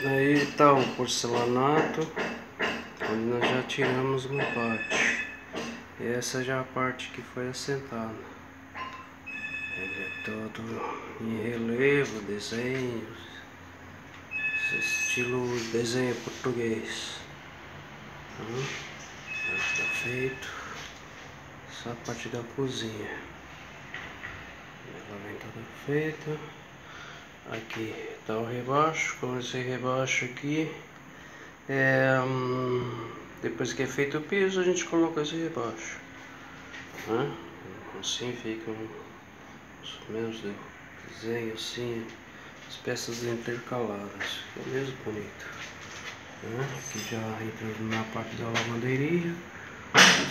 Aí tá o porcelanato, onde nós já tiramos uma parte. E essa já é a parte que foi assentada. Ele é todo em relevo, desenhos, estilo desenho português. Já está feito. Essa é a parte da cozinha. Ela vem toda feita. Aqui tá o rebaixo. Como esse rebaixo aqui depois que é feito o piso, a gente coloca esse rebaixo, né? Assim ficam os mesmos desenhos, assim, as peças intercaladas, fica mesmo bonito, né? Aqui já entrando na parte da lavanderia,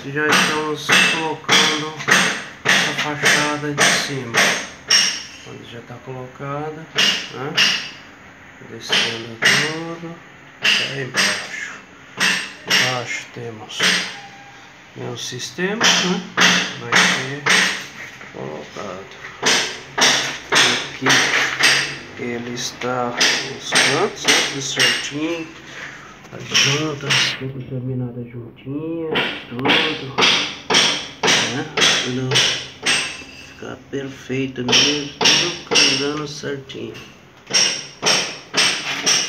já estamos colocando essa fachada de cima, quando já está colocada, né? Descendo tudo até embaixo. Embaixo temos o sistema, né? Vai ser colocado. Aqui ele está nos cantos, né? Tudo certinho. As juntas, tudo terminado juntinhas, tudo, né? Tudo ficar perfeito mesmo, tudo casando certinho.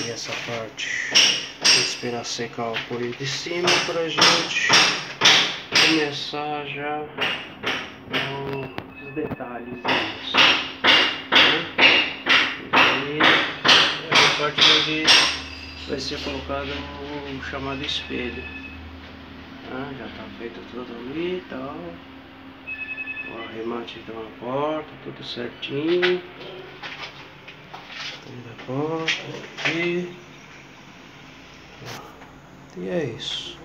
E essa parte, vou esperar secar o apoio de cima pra gente começar já os detalhes. E a parte daqui vai ser colocada no chamado espelho. Já tá feito tudo ali e tal. O arremate da porta, tudo certinho. Da porta aqui. E é isso.